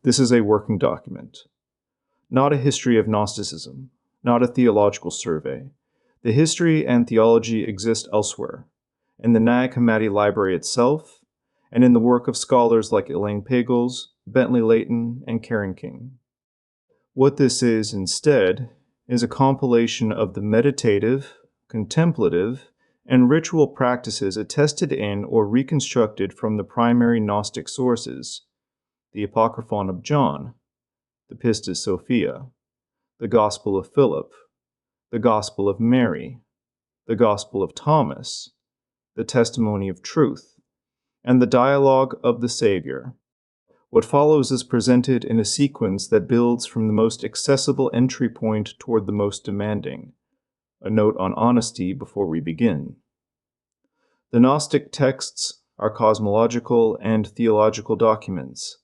This is a working document, not a history of Gnosticism, not a theological survey. The history and theology exist elsewhere, in the Nag Hammadi Library itself, and in the work of scholars like Elaine Pagels, Bentley Layton, and Karen King. What this is, instead, is a compilation of the meditative, contemplative, and ritual practices attested in or reconstructed from the primary Gnostic sources, the Apocryphon of John, the Pistis Sophia, the Gospel of Philip, the Gospel of Mary, the Gospel of Thomas, the Testimony of Truth, and the Dialogue of the Savior. What follows is presented in a sequence that builds from the most accessible entry point toward the most demanding. A note on honesty before we begin. The Gnostic texts are cosmological and theological documents.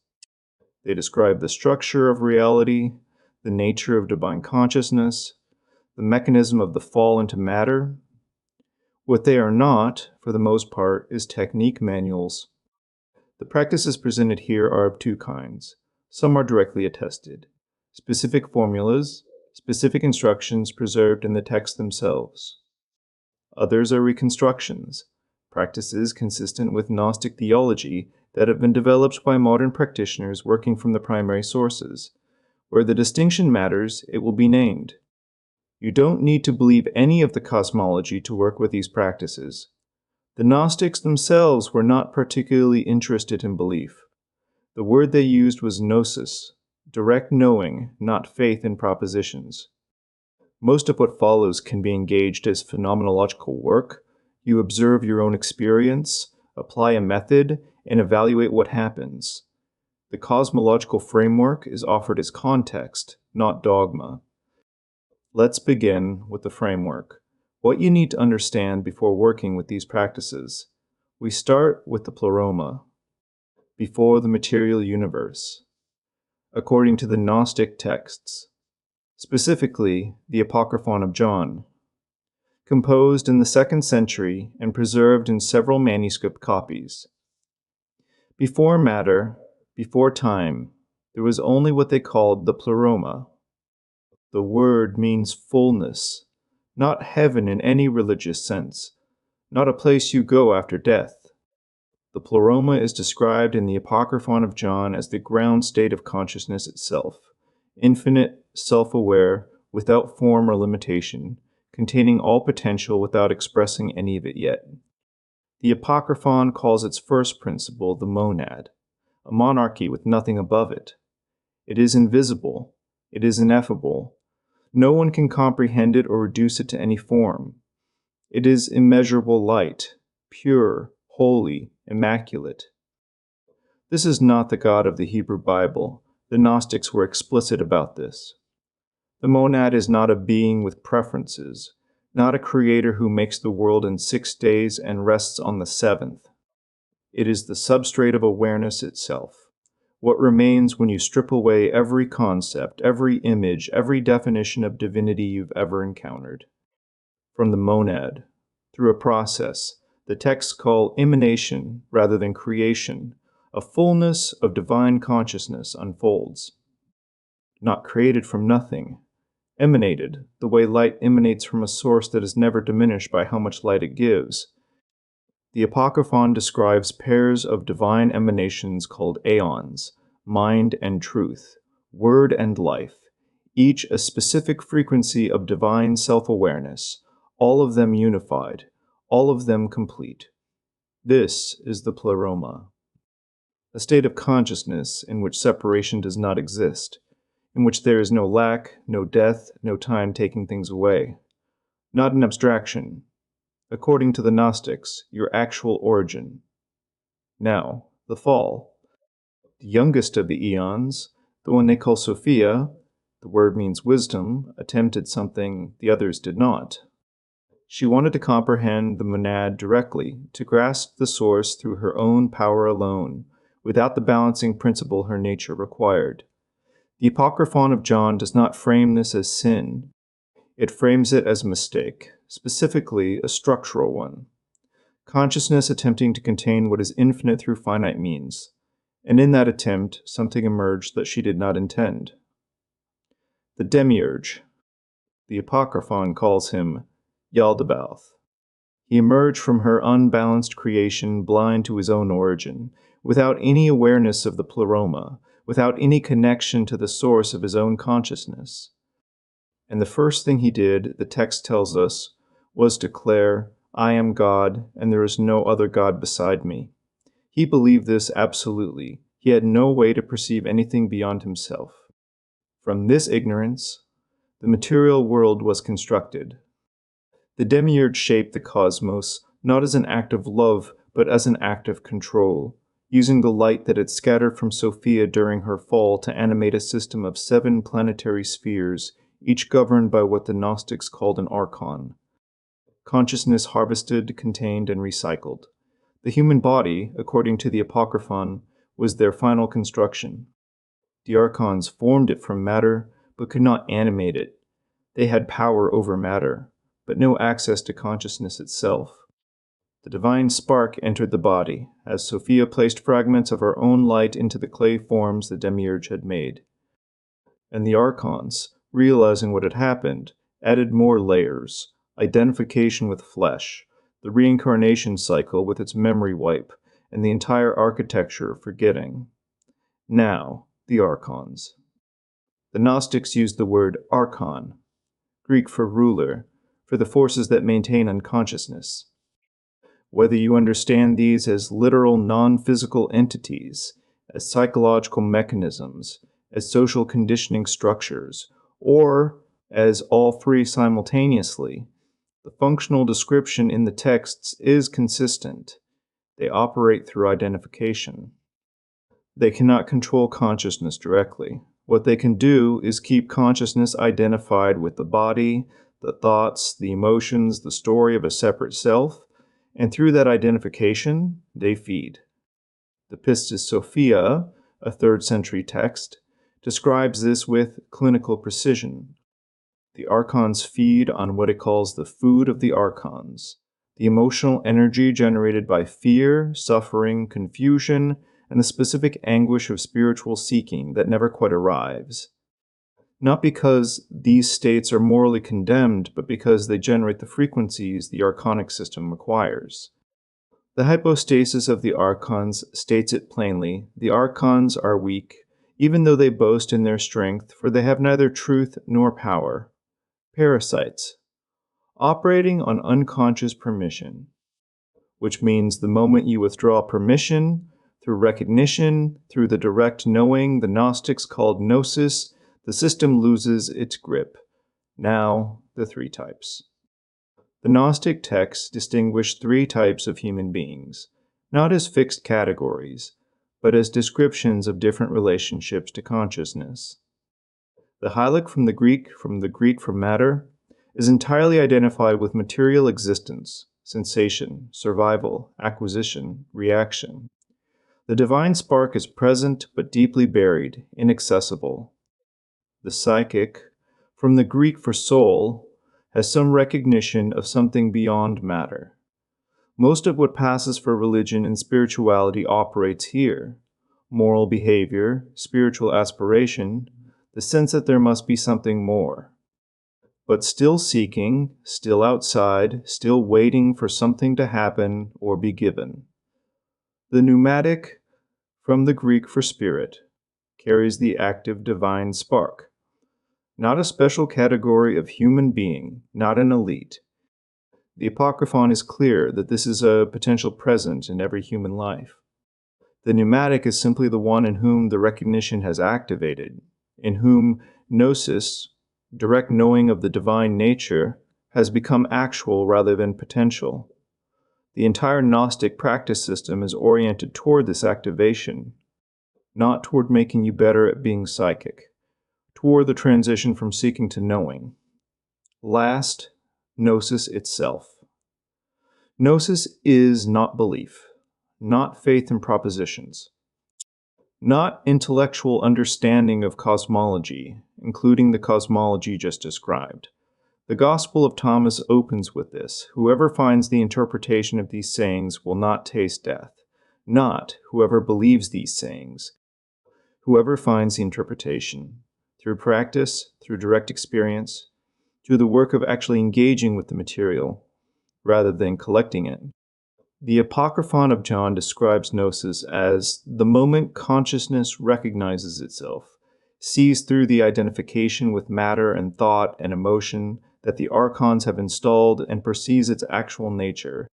They describe the structure of reality, the nature of divine consciousness, the mechanism of the fall into matter. What they are not, for the most part, is technique manuals. The practices presented here are of two kinds. Some are directly attested, specific formulas, specific instructions preserved in the text themselves. Others are reconstructions, practices consistent with Gnostic theology that have been developed by modern practitioners working from the primary sources. Where the distinction matters, it will be named. You don't need to believe any of the cosmology to work with these practices. The Gnostics themselves were not particularly interested in belief. The word they used was gnosis, direct knowing, not faith in propositions. Most of what follows can be engaged as phenomenological work. You observe your own experience, apply a method, and evaluate what happens. The cosmological framework is offered as context, not dogma. Let's begin with the framework. What you need to understand before working with these practices. We start with the pleroma, before the material universe, according to the Gnostic texts, specifically the Apocryphon of John, composed in the 2nd century and preserved in several manuscript copies. Before matter, before time, there was only what they called the pleroma. The word means fullness, not heaven in any religious sense, not a place you go after death. The pleroma is described in the Apocryphon of John as the ground state of consciousness itself, infinite, self-aware, without form or limitation, containing all potential without expressing any of it yet. The Apocryphon calls its first principle the monad, a monarchy with nothing above it. It is invisible. It is ineffable. No one can comprehend it or reduce it to any form. It is immeasurable light, pure, holy, immaculate. This is not the God of the Hebrew Bible. The Gnostics were explicit about this. The monad is not a being with preferences, not a creator who makes the world in 6 days and rests on the 7th. It is the substrate of awareness itself. What remains when you strip away every concept, every image, every definition of divinity you've ever encountered. From the monad, through a process, the texts call emanation rather than creation, a fullness of divine consciousness unfolds. Not created from nothing, emanated, the way light emanates from a source that is never diminished by how much light it gives. The Apocryphon describes pairs of divine emanations called aeons, mind and truth, word and life, each a specific frequency of divine self-awareness, all of them unified, all of them complete. This is the pleroma, a state of consciousness in which separation does not exist, in which there is no lack, no death, no time taking things away. Not an abstraction. According to the Gnostics, your actual origin. Now, the fall. The youngest of the eons, the one they call Sophia, the word means wisdom, attempted something the others did not. She wanted to comprehend the monad directly, to grasp the source through her own power alone, without the balancing principle her nature required. The Apocryphon of John does not frame this as sin. It frames it as a mistake, specifically a structural one. Consciousness attempting to contain what is infinite through finite means. and in that attempt, something emerged that she did not intend. The demiurge. The Apocryphon calls him Yaldabaoth. He emerged from her unbalanced creation blind to his own origin, without any awareness of the pleroma, without any connection to the source of his own consciousness. And the first thing he did, the text tells us, was declare, "I am God, and there is no other God beside me." He believed this absolutely. He had no way to perceive anything beyond himself. From this ignorance, the material world was constructed. The demiurge shaped the cosmos not as an act of love, but as an act of control, using the light that had scattered from Sophia during her fall to animate a system of 7 planetary spheres, each governed by what the Gnostics called an archon. Consciousness harvested, contained, and recycled. The human body, according to the Apocryphon, was their final construction. The archons formed it from matter, but could not animate it. They had power over matter, but no access to consciousness itself. The divine spark entered the body, as Sophia placed fragments of her own light into the clay forms the demiurge had made. And the archons, realizing what had happened, added more layers: identification with flesh, the reincarnation cycle with its memory wipe, and the entire architecture of forgetting. Now, the archons. The Gnostics used the word archon, Greek for ruler, for the forces that maintain unconsciousness. Whether you understand these as literal non-physical entities, as psychological mechanisms, as social conditioning structures, or as all three simultaneously, the functional description in the texts is consistent. They operate through identification. They cannot control consciousness directly. What they can do is keep consciousness identified with the body, the thoughts, the emotions, the story of a separate self, and through that identification, they feed. The Pistis Sophia, a 3rd century text, describes this with clinical precision. The archons feed on what it calls the food of the archons, the emotional energy generated by fear, suffering, confusion, and the specific anguish of spiritual seeking that never quite arrives. Not because these states are morally condemned, but because they generate the frequencies the archonic system requires. The hypostasis of the archons states it plainly: the archons are weak, even though they boast in their strength, for they have neither truth nor power. Parasites, operating on unconscious permission, which means the moment you withdraw permission, through recognition, through the direct knowing the Gnostics called gnosis, the system loses its grip. Now, the 3 types. The Gnostic texts distinguish 3 types of human beings, not as fixed categories, but as descriptions of different relationships to consciousness. The Hylic from the Greek for matter, is entirely identified with material existence, sensation, survival, acquisition, reaction. The divine spark is present but deeply buried, inaccessible. The psychic, from the Greek for soul, has some recognition of something beyond matter. Most of what passes for religion and spirituality operates here: moral behavior, spiritual aspiration, the sense that there must be something more. But still seeking, still outside, still waiting for something to happen or be given. The pneumatic, from the Greek for spirit, carries the active divine spark. Not a special category of human being, not an elite. The Apocryphon is clear that this is a potential present in every human life. The pneumatic is simply the one in whom the recognition has activated, in whom gnosis, direct knowing of the divine nature, has become actual rather than potential. The entire Gnostic practice system is oriented toward this activation, not toward making you better at being psychic, toward the transition from seeking to knowing. Last, gnosis itself. Gnosis is not belief, not faith in propositions, not intellectual understanding of cosmology, including the cosmology just described. The Gospel of Thomas opens with this: whoever finds the interpretation of these sayings will not taste death. not whoever believes these sayings, whoever finds the interpretation, through practice, through direct experience, through the work of actually engaging with the material, rather than collecting it. The Apocryphon of John describes gnosis as the moment consciousness recognizes itself, sees through the identification with matter and thought and emotion that the archons have installed, and perceives its actual nature.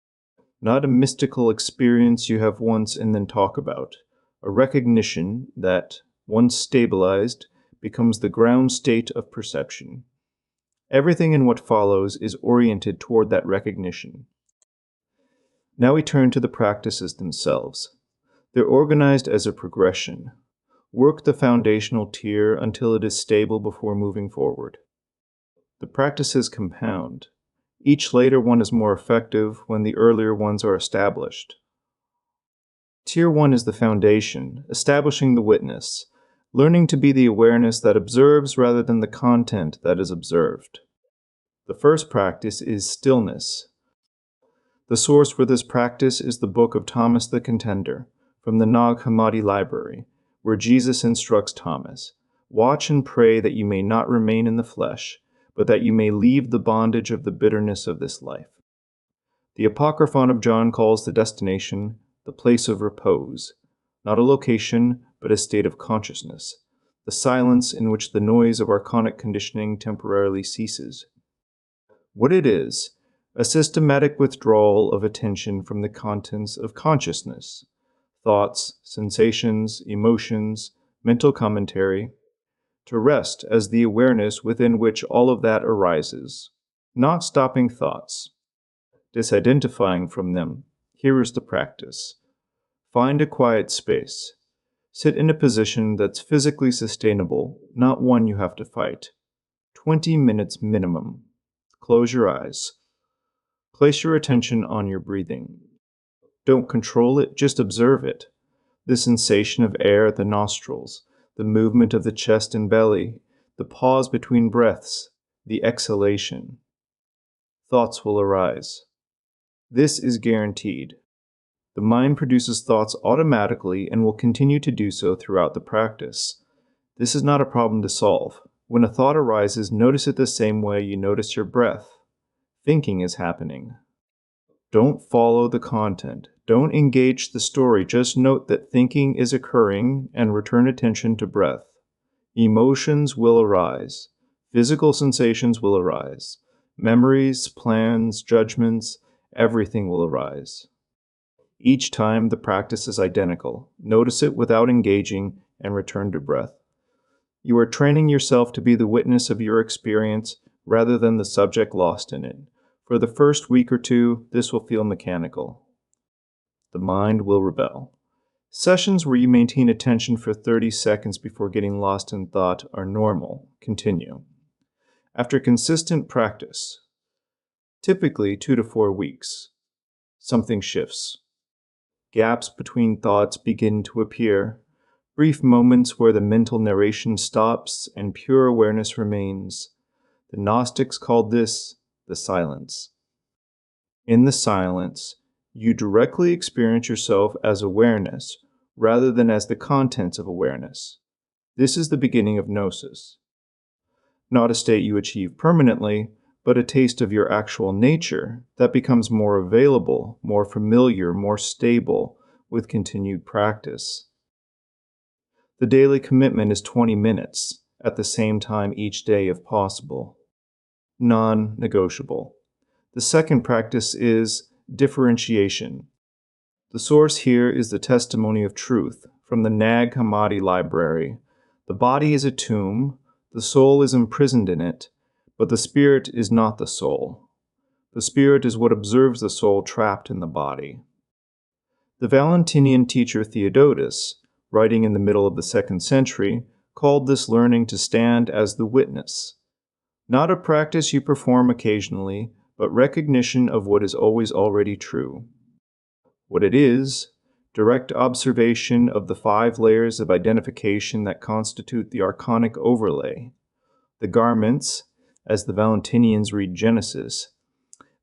Not a mystical experience you have once and then talk about, a recognition that, once stabilized, becomes the ground state of perception. Everything in what follows is oriented toward that recognition. Now we turn to the practices themselves. They're organized as a progression. Work the foundational tier until it is stable before moving forward. The practices compound. Each later one is more effective when the earlier ones are established. Tier 1 is the foundation, establishing the witness, learning to be the awareness that observes rather than the content that is observed. The first practice is stillness. The source for this practice is the book of Thomas the Contender, from the Nag Hammadi Library, where Jesus instructs Thomas, "Watch and pray that you may not remain in the flesh, but that you may leave the bondage of the bitterness of this life." The Apocryphon of John calls the destination the place of repose, not a location, but a state of consciousness, the silence in which the noise of archonic conditioning temporarily ceases. What it is, a systematic withdrawal of attention from the contents of consciousness, thoughts, sensations, emotions, mental commentary, to rest as the awareness within which all of that arises, not stopping thoughts, disidentifying from them. Here is the practice. Find a quiet space. Sit in a position that's physically sustainable, not one you have to fight. 20 minutes minimum. Close your eyes. Place your attention on your breathing. Don't control it, just observe it. The sensation of air at the nostrils, the movement of the chest and belly, the pause between breaths, the exhalation. Thoughts will arise. This is guaranteed. The mind produces thoughts automatically and will continue to do so throughout the practice. This is not a problem to solve. When a thought arises, notice it the same way you notice your breath. Thinking is happening. Don't follow the content. Don't engage the story. Just note that thinking is occurring and return attention to breath. Emotions will arise. Physical sensations will arise. Memories, plans, judgments, everything will arise. Each time the practice is identical. Notice it without engaging and return to breath. You are training yourself to be the witness of your experience rather than the subject lost in it. For the first week or two, this will feel mechanical. The mind will rebel. Sessions where you maintain attention for 30 seconds before getting lost in thought are normal. Continue. After consistent practice, typically 2 to 4 weeks, something shifts. Gaps between thoughts begin to appear, brief moments where the mental narration stops and pure awareness remains. The Gnostics called this the silence. In the silence, you directly experience yourself as awareness rather than as the contents of awareness. This is the beginning of gnosis. Not a state you achieve permanently, but a taste of your actual nature that becomes more available, more familiar, more stable with continued practice. The daily commitment is 20 minutes, at the same time each day if possible. Non-negotiable. The second practice is differentiation. The source here is the testimony of truth from the Nag Hammadi Library. The body is a tomb, the soul is imprisoned in it, but the spirit is not the soul. The spirit is what observes the soul trapped in the body. The Valentinian teacher Theodotus, writing in the middle of the 2nd century, called this learning to stand as the witness. Not a practice you perform occasionally, but recognition of what is always already true. What it is, direct observation of the 5 layers of identification that constitute the archonic overlay, the garments, as the Valentinians read Genesis,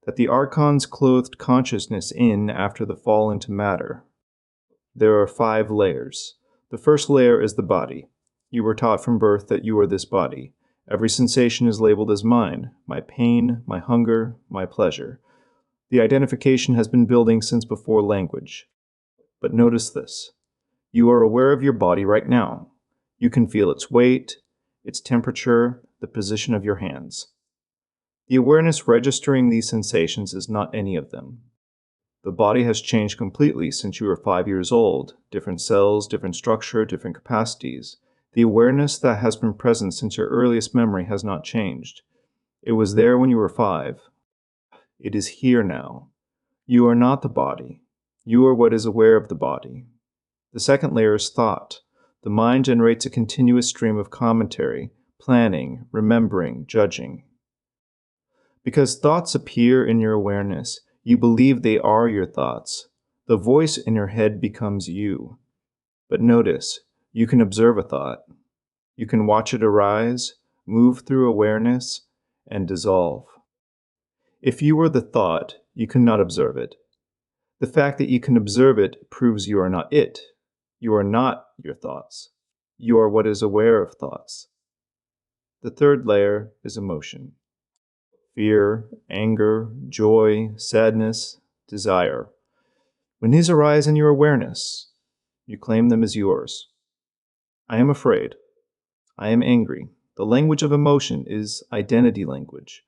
that the archons clothed consciousness in after the fall into matter. There are 5 layers. The first layer is the body. You were taught from birth that you are this body. Every sensation is labeled as mine, my pain, my hunger, my pleasure. The identification has been building since before language. But notice this. You are aware of your body right now. You can feel its weight, its temperature, the position of your hands. The awareness registering these sensations is not any of them. The body has changed completely since you were 5 years old. Different cells, different structure, different capacities. The awareness that has been present since your earliest memory has not changed. It was there when you were 5. It is here now. You are not the body. You are what is aware of the body. The second layer is thought. The mind generates a continuous stream of commentary, planning, remembering, judging. Because thoughts appear in your awareness, you believe they are your thoughts. The voice in your head becomes you. But notice, you can observe a thought. You can watch it arise, move through awareness, and dissolve. If you were the thought, you cannot observe it. The fact that you can observe it proves you are not it. You are not your thoughts. You are what is aware of thoughts. The third layer is emotion. Fear, anger, joy, sadness, desire. When these arise in your awareness, you claim them as yours. I am afraid. I am angry. The language of emotion is identity language.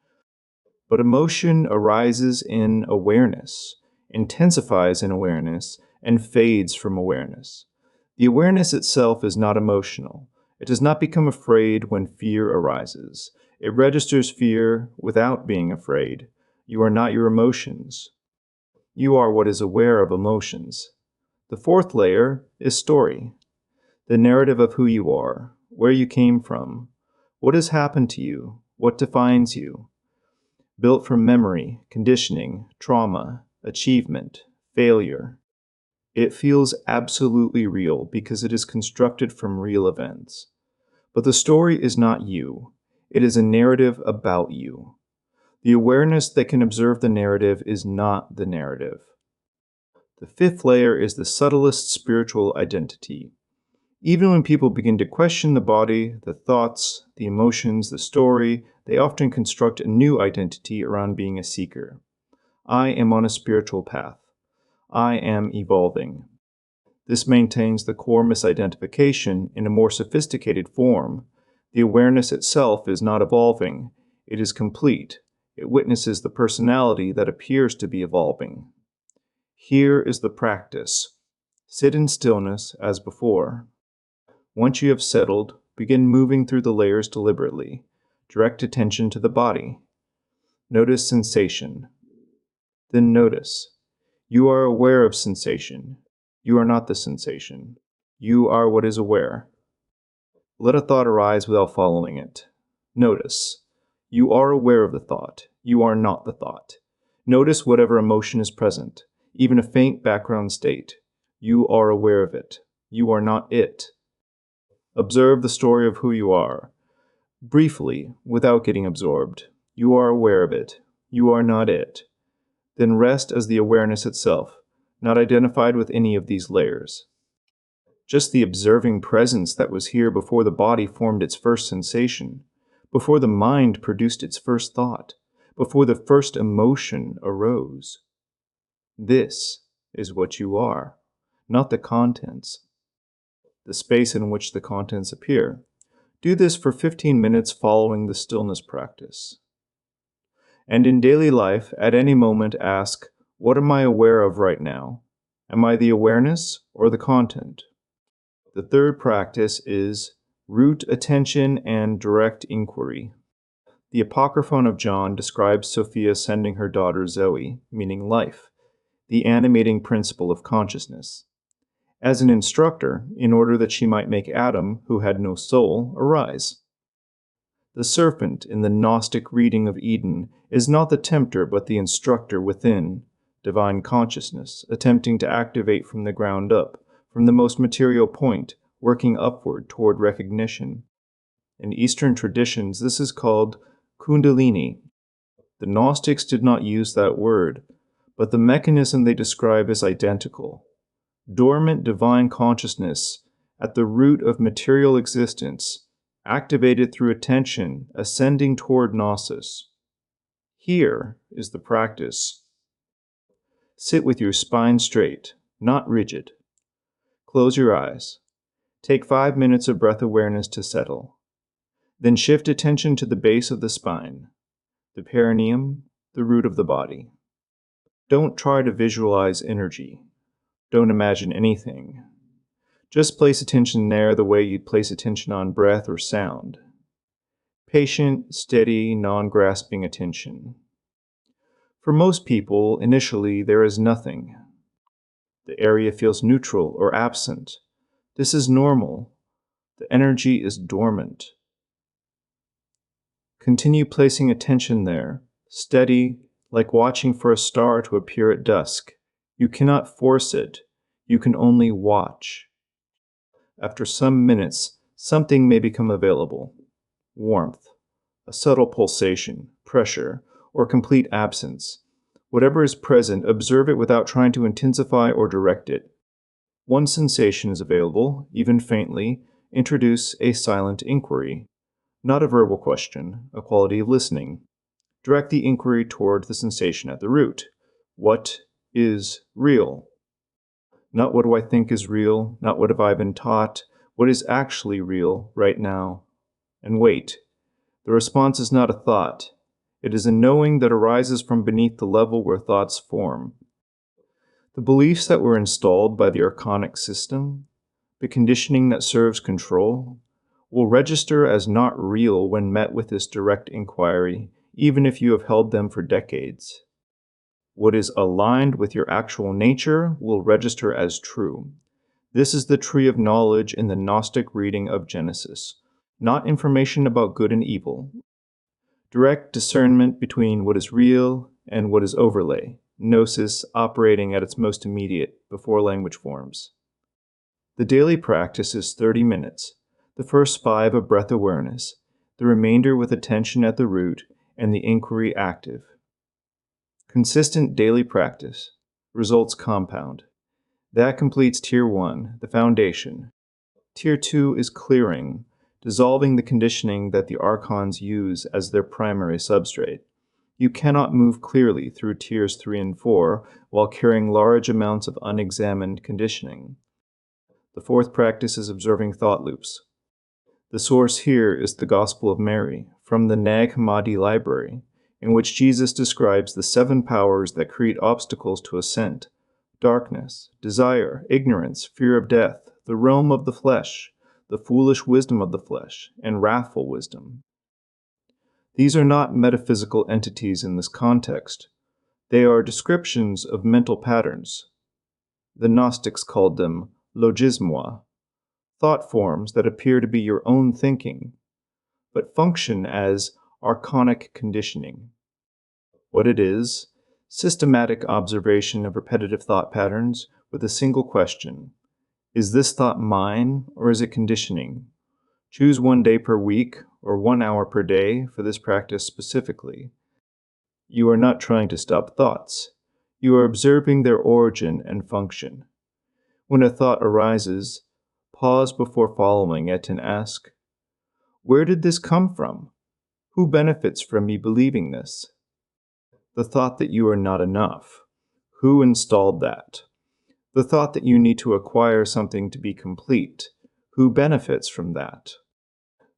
But emotion arises in awareness, intensifies in awareness, and fades from awareness. The awareness itself is not emotional. It does not become afraid when fear arises. It registers fear without being afraid. You are not your emotions. You are what is aware of emotions. The fourth layer is story, the narrative of who you are, where you came from, what has happened to you, what defines you. Built from memory, conditioning, trauma, achievement, failure. It feels absolutely real because it is constructed from real events. But the story is not you. It is a narrative about you. The awareness that can observe the narrative is not the narrative. The fifth layer is the subtlest spiritual identity. Even when people begin to question the body, the thoughts, the emotions, the story, they often construct a new identity around being a seeker. I am on a spiritual path. I am evolving. This maintains the core misidentification in a more sophisticated form. The awareness itself is not evolving. It is complete. It witnesses the personality that appears to be evolving. Here is the practice. Sit in stillness as before. Once you have settled, begin moving through the layers deliberately. Direct attention to the body. Notice sensation. Then notice. You are aware of sensation. You are not the sensation. You are what is aware. Let a thought arise without following it. Notice. You are aware of the thought. You are not the thought. Notice whatever emotion is present, even a faint background state. You are aware of it. You are not it. Observe the story of who you are. Briefly, without getting absorbed. You are aware of it. You are not it. Then rest as the awareness itself, not identified with any of these layers. Just the observing presence that was here before the body formed its first sensation, before the mind produced its first thought, before the first emotion arose. This is what you are, not the contents. The space in which the contents appear. Do this for 15 minutes following the stillness practice. And in daily life, at any moment ask, what am I aware of right now? Am I the awareness or the content? The third practice is root attention and direct inquiry. The Apocryphon of John describes Sophia sending her daughter Zoe, meaning life, the animating principle of consciousness, as an instructor in order that she might make Adam, who had no soul, arise. The serpent in the Gnostic reading of Eden is not the tempter but the instructor within, divine consciousness, attempting to activate from the ground up, from the most material point, working upward toward recognition. In Eastern traditions, this is called Kundalini. The Gnostics did not use that word, but the mechanism they describe is identical. Dormant divine consciousness at the root of material existence, activated through attention, ascending toward Gnosis. Here is the practice. Sit with your spine straight, not rigid. Close your eyes. Take 5 minutes of breath awareness to settle. Then shift attention to the base of the spine, the perineum, the root of the body. Don't try to visualize energy. Don't imagine anything. Just place attention there the way you'd place attention on breath or sound. Patient, steady, non-grasping attention. For most people, initially, there is nothing. The area feels neutral or absent. This is normal. The energy is dormant. Continue placing attention there, steady, like watching for a star to appear at dusk. You cannot force it. You can only watch. After some minutes, something may become available. Warmth, a subtle pulsation, pressure, or complete absence. Whatever is present, observe it without trying to intensify or direct it. One sensation is available, even faintly. Introduce a silent inquiry. Not a verbal question, a quality of listening. Direct the inquiry toward the sensation at the root. What is real? Not what do I think is real, not what have I been taught, what is actually real right now. And wait. The response is not a thought. It is a knowing that arises from beneath the level where thoughts form. The beliefs that were installed by the archonic system, the conditioning that serves control, will register as not real when met with this direct inquiry, even if you have held them for decades. What is aligned with your actual nature will register as true. This is the tree of knowledge in the Gnostic reading of Genesis, not information about good and evil. Direct discernment between what is real and what is overlay, gnosis operating at its most immediate before language forms. The daily practice is 30 minutes, the first 5 of breath awareness, the remainder with attention at the root and the inquiry active. Consistent daily practice. Results compound. That completes Tier 1, the foundation. Tier 2 is clearing, dissolving the conditioning that the archons use as their primary substrate. You cannot move clearly through Tiers 3 and 4 while carrying large amounts of unexamined conditioning. The fourth practice is observing thought loops. The source here is the Gospel of Mary, from the Nag Hammadi library, in which Jesus describes the 7 powers that create obstacles to ascent: darkness, desire, ignorance, fear of death, the realm of the flesh, the foolish wisdom of the flesh, and wrathful wisdom. These are not metaphysical entities in this context. They are descriptions of mental patterns. The Gnostics called them logismoi, thought forms that appear to be your own thinking, but function as archonic conditioning. What it is: systematic observation of repetitive thought patterns with a single question. Is this thought mine, or is it conditioning? Choose 1 day per week or 1 hour per day for this practice specifically. You are not trying to stop thoughts. You are observing their origin and function. When a thought arises, pause before following it and ask, where did this come from? Who benefits from me believing this? The thought that you are not enough. Who installed that? The thought that you need to acquire something to be complete. Who benefits from that?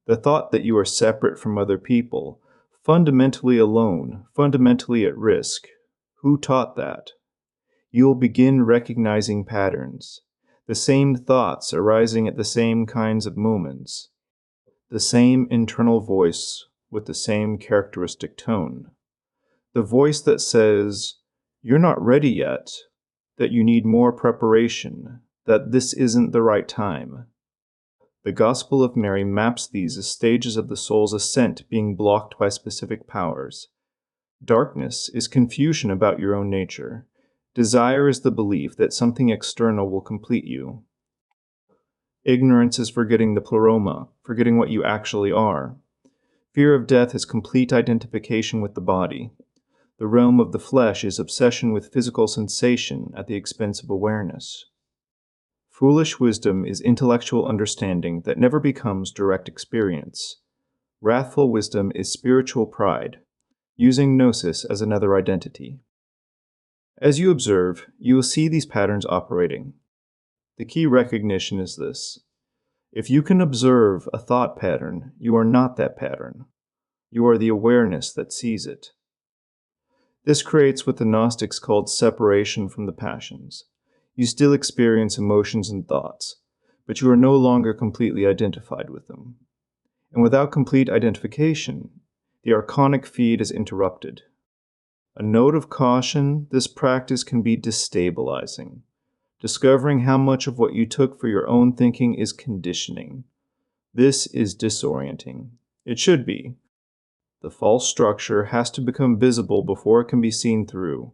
The thought that you are separate from other people, fundamentally alone, fundamentally at risk. Who taught that? You will begin recognizing patterns, the same thoughts arising at the same kinds of moments, the same internal voice with the same characteristic tone. The voice that says, you're not ready yet, that you need more preparation, that this isn't the right time. The Gospel of Mary maps these as stages of the soul's ascent being blocked by specific powers. Darkness is confusion about your own nature. Desire is the belief that something external will complete you. Ignorance is forgetting the pleroma, forgetting what you actually are. Fear of death is complete identification with the body. The realm of the flesh is obsession with physical sensation at the expense of awareness. Foolish wisdom is intellectual understanding that never becomes direct experience. Wrathful wisdom is spiritual pride, using gnosis as another identity. As you observe, you will see these patterns operating. The key recognition is this: if you can observe a thought pattern, you are not that pattern. You are the awareness that sees it. This creates what the Gnostics called separation from the passions. You still experience emotions and thoughts, but you are no longer completely identified with them. And without complete identification, the archonic feed is interrupted. A note of caution: this practice can be destabilizing. Discovering how much of what you took for your own thinking is conditioning. This is disorienting. It should be. The false structure has to become visible before it can be seen through.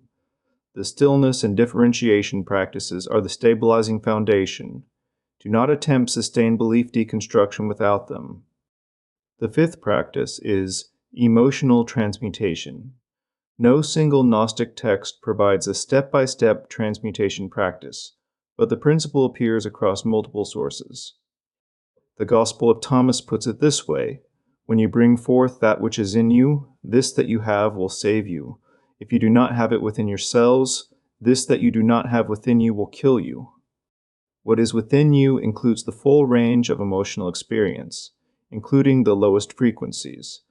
The stillness and differentiation practices are the stabilizing foundation. Do not attempt sustained belief deconstruction without them. The fifth practice is emotional transmutation. No single Gnostic text provides a step-by-step transmutation practice, but the principle appears across multiple sources. The Gospel of Thomas puts it this way: when you bring forth that which is in you, this that you have will save you. If you do not have it within yourselves, this that you do not have within you will kill you. What is within you includes the full range of emotional experience, including the lowest frequencies.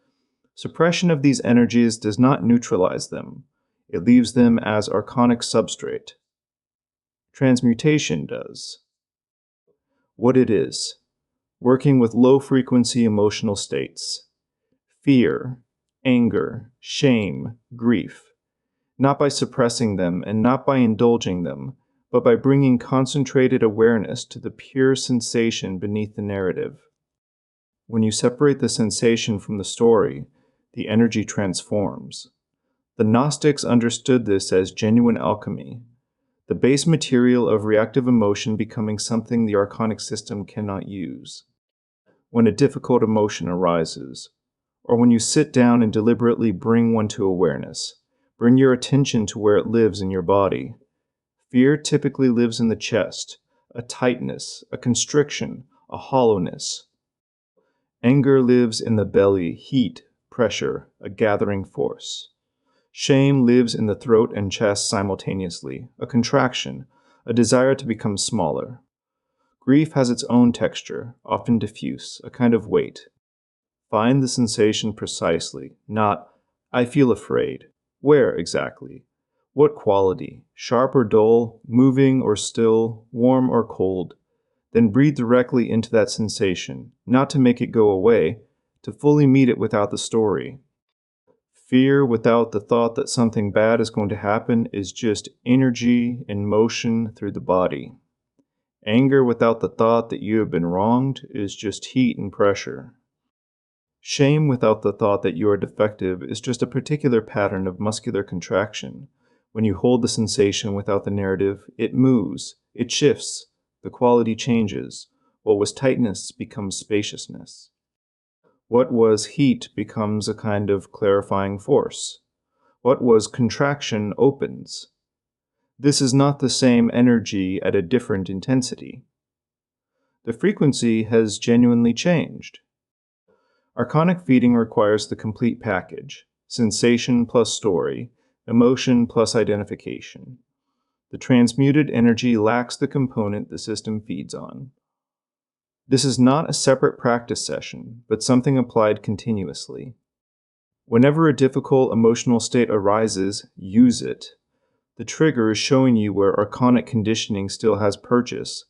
Suppression of these energies does not neutralize them. It leaves them as archonic substrate. Transmutation does. What it is: working with low-frequency emotional states. Fear, anger, shame, grief. Not by suppressing them and not by indulging them, but by bringing concentrated awareness to the pure sensation beneath the narrative. When you separate the sensation from the story, the energy transforms. The Gnostics understood this as genuine alchemy, the base material of reactive emotion becoming something the archonic system cannot use. When a difficult emotion arises, or when you sit down and deliberately bring one to awareness, bring your attention to where it lives in your body. Fear typically lives in the chest, a tightness, a constriction, a hollowness. Anger lives in the belly, heat, pressure, a gathering force. Shame lives in the throat and chest simultaneously, a contraction, a desire to become smaller. Grief has its own texture, often diffuse, a kind of weight. Find the sensation precisely, not, I feel afraid. Where exactly? What quality? Sharp or dull, moving or still, warm or cold? Then breathe directly into that sensation, not to make it go away, to fully meet it without the story. Fear without the thought that something bad is going to happen is just energy in motion through the body. Anger without the thought that you have been wronged is just heat and pressure. Shame without the thought that you are defective is just a particular pattern of muscular contraction. When you hold the sensation without the narrative, it moves, it shifts, the quality changes. What was tightness becomes spaciousness. What was heat becomes a kind of clarifying force. What was contraction opens. This is not the same energy at a different intensity. The frequency has genuinely changed. Archonic feeding requires the complete package: sensation plus story, emotion plus identification. The transmuted energy lacks the component the system feeds on. This is not a separate practice session, but something applied continuously. Whenever a difficult emotional state arises, use it. The trigger is showing you where archonic conditioning still has purchase.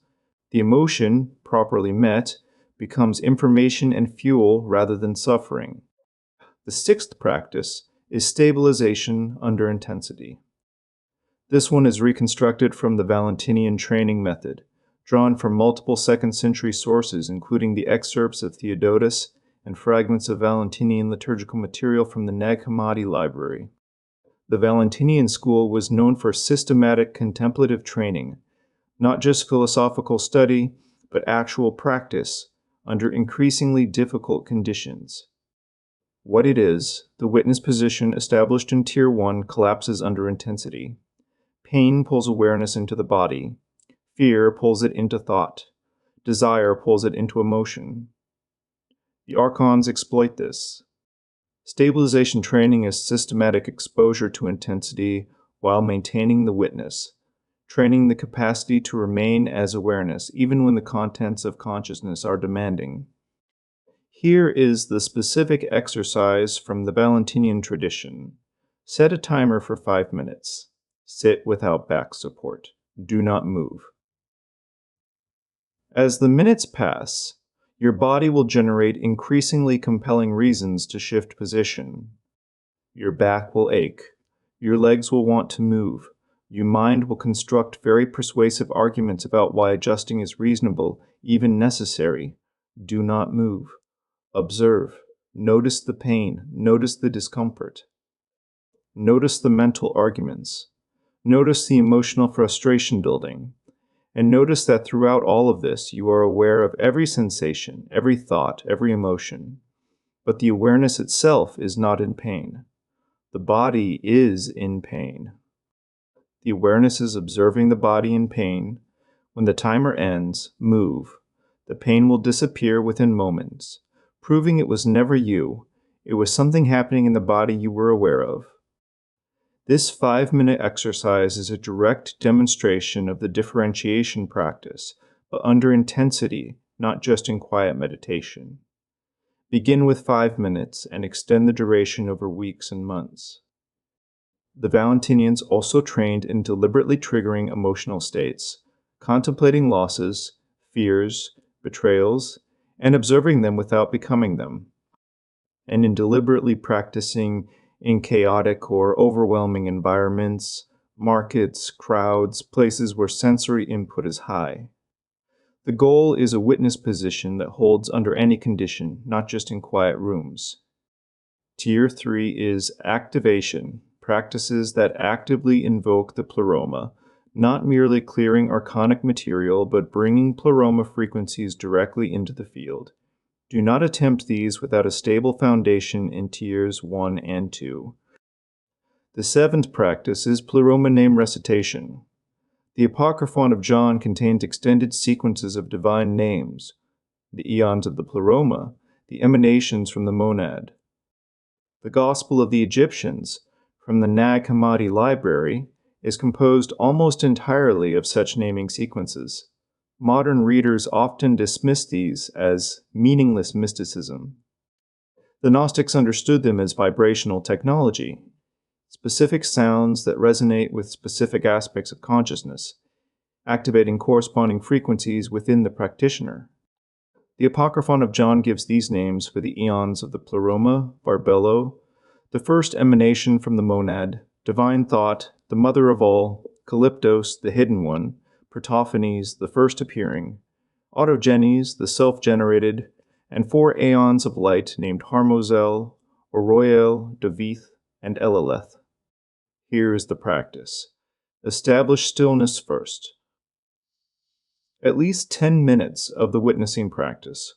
The emotion, properly met, becomes information and fuel rather than suffering. The sixth practice is stabilization under intensity. This one is reconstructed from the Valentinian training method, drawn from multiple second-century sources, including the excerpts of Theodotus and fragments of Valentinian liturgical material from the Nag Hammadi library. The Valentinian school was known for systematic contemplative training, not just philosophical study, but actual practice under increasingly difficult conditions. What it is, the witness position established in Tier 1 collapses under intensity. Pain pulls awareness into the body. Fear pulls it into thought. Desire pulls it into emotion. The archons exploit this. Stabilization training is systematic exposure to intensity while maintaining the witness, training the capacity to remain as awareness even when the contents of consciousness are demanding. Here is the specific exercise from the Valentinian tradition. Set a timer for 5 minutes. Sit without back support. Do not move. As the minutes pass, your body will generate increasingly compelling reasons to shift position. Your back will ache. Your legs will want to move. Your mind will construct very persuasive arguments about why adjusting is reasonable, even necessary. Do not move. Observe. Notice the pain. Notice the discomfort. Notice the mental arguments. Notice the emotional frustration building. And notice that throughout all of this, you are aware of every sensation, every thought, every emotion. But the awareness itself is not in pain. The body is in pain. The awareness is observing the body in pain. When the timer ends, move. The pain will disappear within moments, proving it was never you. It was something happening in the body you were aware of. This 5-minute exercise is a direct demonstration of the differentiation practice, but under intensity, not just in quiet meditation. Begin with 5 minutes and extend the duration over weeks and months. The Valentinians also trained in deliberately triggering emotional states, contemplating losses, fears, betrayals, and observing them without becoming them, and in deliberately practicing in chaotic or overwhelming environments, markets, crowds, places where sensory input is high. The goal is a witness position that holds under any condition, not just in quiet rooms. Tier 3 is activation, practices that actively invoke the pleroma, not merely clearing archonic material, but bringing pleroma frequencies directly into the field. Do not attempt these without a stable foundation in tiers 1 and 2. The 7th practice is pleroma name recitation. The Apocryphon of John contains extended sequences of divine names, the eons of the pleroma, the emanations from the monad. The Gospel of the Egyptians, from the Nag Hammadi library, is composed almost entirely of such naming sequences. Modern readers often dismiss these as meaningless mysticism. The Gnostics understood them as vibrational technology, specific sounds that resonate with specific aspects of consciousness, activating corresponding frequencies within the practitioner. The Apocryphon of John gives these names for the eons of the pleroma, barbello, the first emanation from the monad, divine thought, the mother of all, Calyptos, the hidden one, Protophanes, the first appearing, Autogenes, the self-generated, and 4 aeons of light named Harmozel, Oroyel, Davith, and Eleleth. Here is the practice. Establish stillness first. At least 10 minutes of the witnessing practice.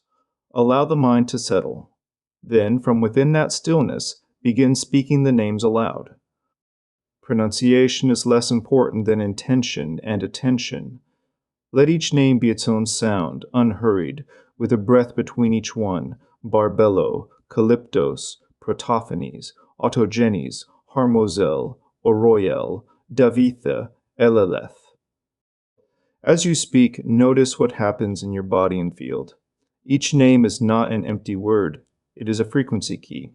Allow the mind to settle. Then, from within that stillness, begin speaking the names aloud. Pronunciation is less important than intention and attention. Let each name be its own sound, unhurried, with a breath between each one. Barbello, Calyptos, Protophanes, Autogenes, Harmozel, Oroyel, Davitha, Eleleth. As you speak, notice what happens in your body and field. Each name is not an empty word. It is a frequency key.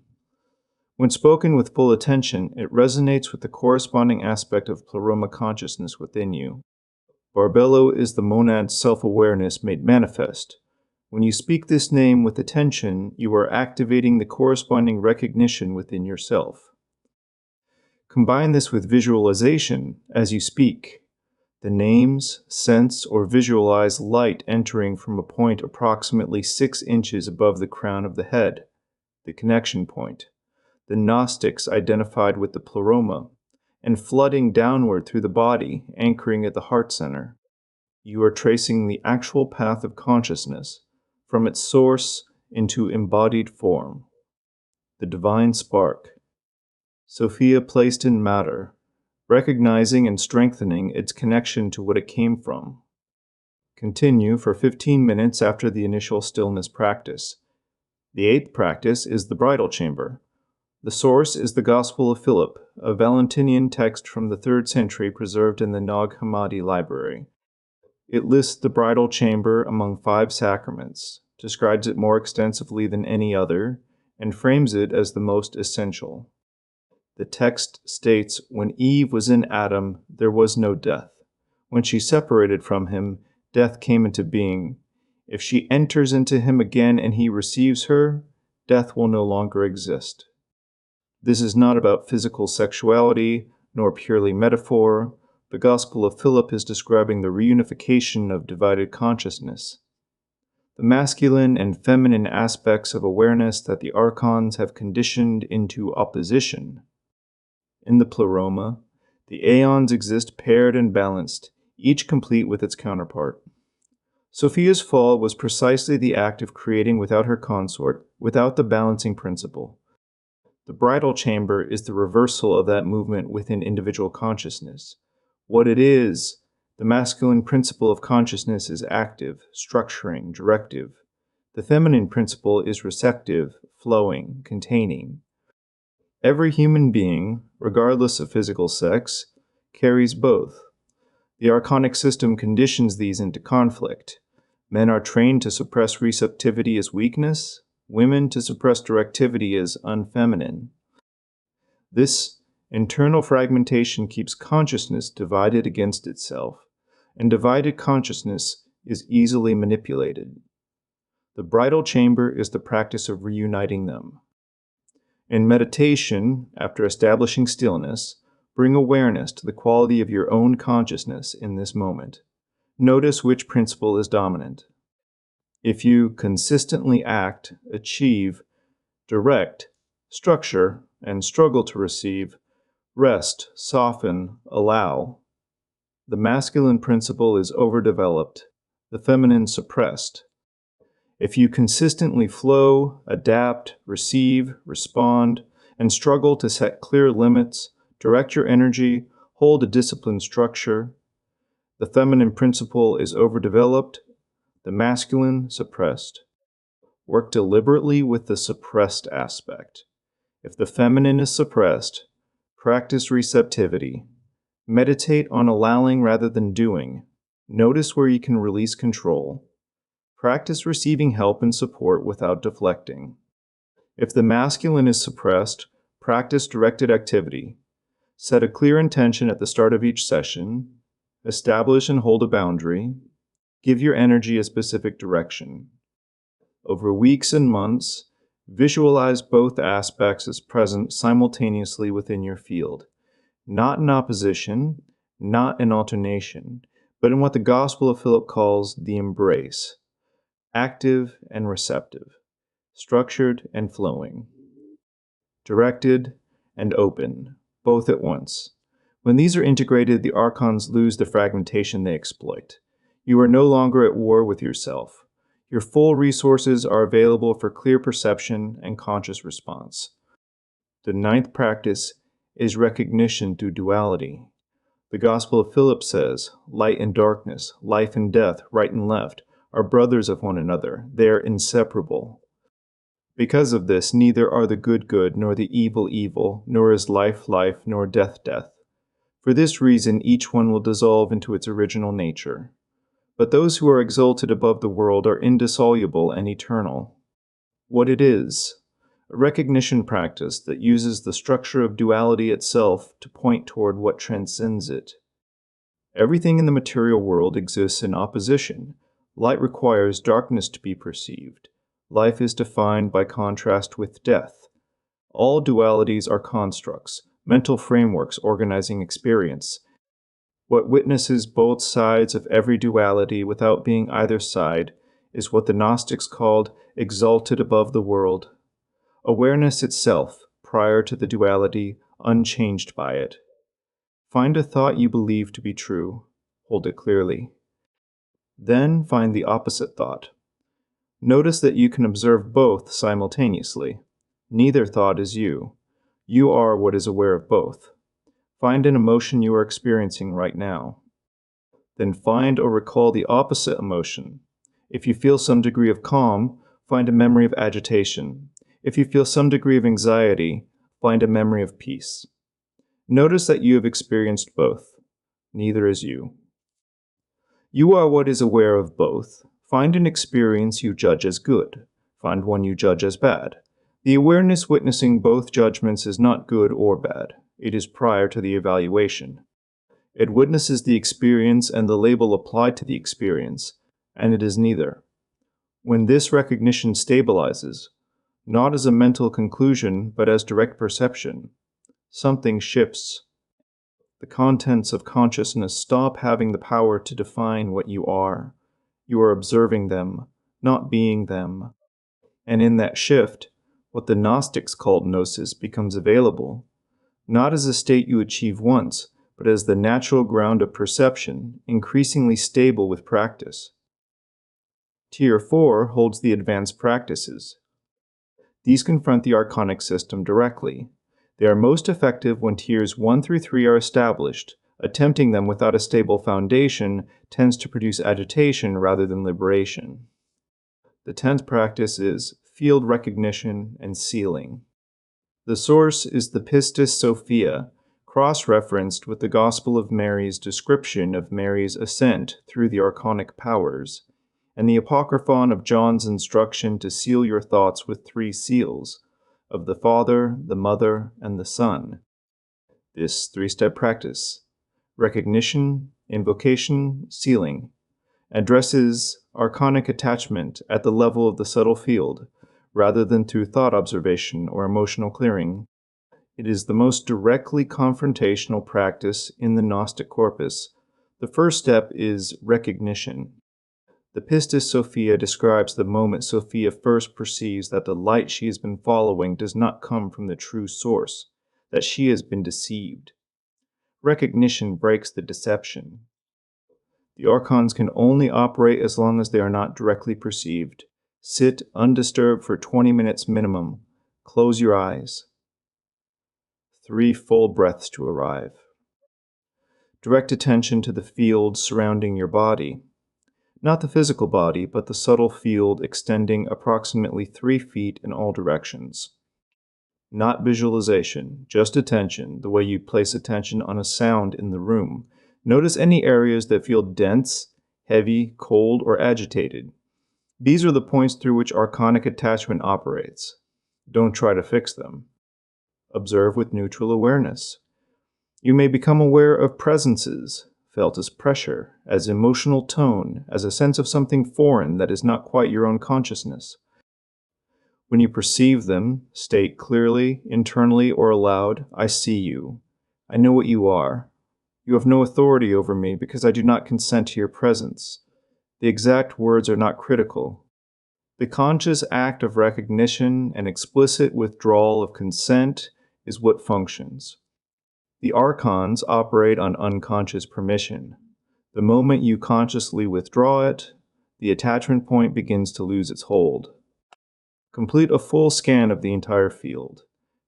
When spoken with full attention, it resonates with the corresponding aspect of pleroma consciousness within you. Barbello is the monad's self-awareness made manifest. When you speak this name with attention, you are activating the corresponding recognition within yourself. Combine this with visualization as you speak. The names sense or visualize light entering from a point approximately 6 inches above the crown of the head, the connection point. The Gnostics identified with the pleroma, and flooding downward through the body, anchoring at the heart center. You are tracing the actual path of consciousness, from its source into embodied form. The divine spark. Sophia placed in matter, recognizing and strengthening its connection to what it came from. Continue for 15 minutes after the initial stillness practice. The 8th practice is the bridal chamber. The source is the Gospel of Philip, a Valentinian text from the 3rd century preserved in the Nag Hammadi library. It lists the bridal chamber among 5 sacraments, describes it more extensively than any other, and frames it as the most essential. The text states, "When Eve was in Adam, there was no death. When she separated from him, death came into being. If she enters into him again and he receives her, death will no longer exist." This is not about physical sexuality, nor purely metaphor. The Gospel of Philip is describing the reunification of divided consciousness, the masculine and feminine aspects of awareness that the archons have conditioned into opposition. In the pleroma, the aeons exist paired and balanced, each complete with its counterpart. Sophia's fall was precisely the act of creating without her consort, without the balancing principle. The bridal chamber is the reversal of that movement within individual consciousness. What it is, the masculine principle of consciousness is active, structuring, directive. The feminine principle is receptive, flowing, containing. Every human being, regardless of physical sex, carries both. The archonic system conditions these into conflict. Men are trained to suppress receptivity as weakness, women to suppress directivity as unfeminine. This internal fragmentation keeps consciousness divided against itself, and divided consciousness is easily manipulated. The bridal chamber is the practice of reuniting them. In meditation, after establishing stillness, bring awareness to the quality of your own consciousness in this moment. Notice which principle is dominant. If you consistently act, achieve, direct, structure, and struggle to receive, rest, soften, allow, the masculine principle is overdeveloped, the feminine suppressed. If you consistently flow, adapt, receive, respond, and struggle to set clear limits, direct your energy, hold a disciplined structure, the feminine principle is overdeveloped, the masculine suppressed. Work deliberately with the suppressed aspect. If the feminine is suppressed, practice receptivity. Meditate on allowing rather than doing. Notice where you can release control. Practice receiving help and support without deflecting. If the masculine is suppressed, practice directed activity. Set a clear intention at the start of each session. Establish and hold a boundary. Give your energy a specific direction. Over weeks and months, visualize both aspects as present simultaneously within your field, not in opposition, not in alternation, but in what the Gospel of Philip calls the embrace, active and receptive, structured and flowing, directed and open, both at once. When these are integrated, the archons lose the fragmentation they exploit. You are no longer at war with yourself. Your full resources are available for clear perception and conscious response. The 9th practice is recognition through duality. The Gospel of Philip says, light and darkness, life and death, right and left, are brothers of one another. They are inseparable. Because of this, neither are the good good, nor the evil evil, nor is life life, nor death death. For this reason, each one will dissolve into its original nature. But those who are exalted above the world are indissoluble and eternal. What it is, a recognition practice that uses the structure of duality itself to point toward what transcends it. Everything in the material world exists in opposition. Light requires darkness to be perceived. Life is defined by contrast with death. All dualities are constructs, mental frameworks organizing experience. What witnesses both sides of every duality without being either side is what the Gnostics called exalted above the world. Awareness itself, prior to the duality, unchanged by it. Find a thought you believe to be true. Hold it clearly. Then find the opposite thought. Notice that you can observe both simultaneously. Neither thought is you. You are what is aware of both. Find an emotion you are experiencing right now. Then find or recall the opposite emotion. If you feel some degree of calm, find a memory of agitation. If you feel some degree of anxiety, find a memory of peace. Notice that you have experienced both. Neither is you. You are what is aware of both. Find an experience you judge as good. Find one you judge as bad. The awareness witnessing both judgments is not good or bad. It is prior to the evaluation. It witnesses the experience and the label applied to the experience, and it is neither. When this recognition stabilizes, not as a mental conclusion, but as direct perception, something shifts. The contents of consciousness stop having the power to define what you are. You are observing them, not being them. And in that shift, what the Gnostics called gnosis becomes available, not as a state you achieve once, but as the natural ground of perception, increasingly stable with practice. Tier 4 holds the advanced practices. These confront the archonic system directly. They are most effective when tiers 1 through 3 are established. Attempting them without a stable foundation tends to produce agitation rather than liberation. The 10th practice is field recognition and sealing. The source is the Pistis Sophia, cross-referenced with the Gospel of Mary's description of Mary's ascent through the archonic powers, and the Apocryphon of John's instruction to seal your thoughts with 3 seals, of the Father, the Mother, and the Son. This 3-step practice, recognition, invocation, sealing, addresses archonic attachment at the level of the subtle field, rather than through thought observation or emotional clearing. It is the most directly confrontational practice in the Gnostic corpus. The first step is recognition. The Pistis Sophia describes the moment Sophia first perceives that the light she has been following does not come from the true source, that she has been deceived. Recognition breaks the deception. The archons can only operate as long as they are not directly perceived. Sit undisturbed for 20 minutes minimum. Close your eyes. 3 full breaths to arrive. Direct attention to the field surrounding your body. Not the physical body, but the subtle field extending approximately 3 feet in all directions. Not visualization, just attention, the way you place attention on a sound in the room. Notice any areas that feel dense, heavy, cold, or agitated. These are the points through which archonic attachment operates. Don't try to fix them. Observe with neutral awareness. You may become aware of presences, felt as pressure, as emotional tone, as a sense of something foreign that is not quite your own consciousness. When you perceive them, state clearly, internally, or aloud, I see you. I know what you are. You have no authority over me because I do not consent to your presence. The exact words are not critical. The conscious act of recognition and explicit withdrawal of consent is what functions. The archons operate on unconscious permission. The moment you consciously withdraw it, the attachment point begins to lose its hold. Complete a full scan of the entire field.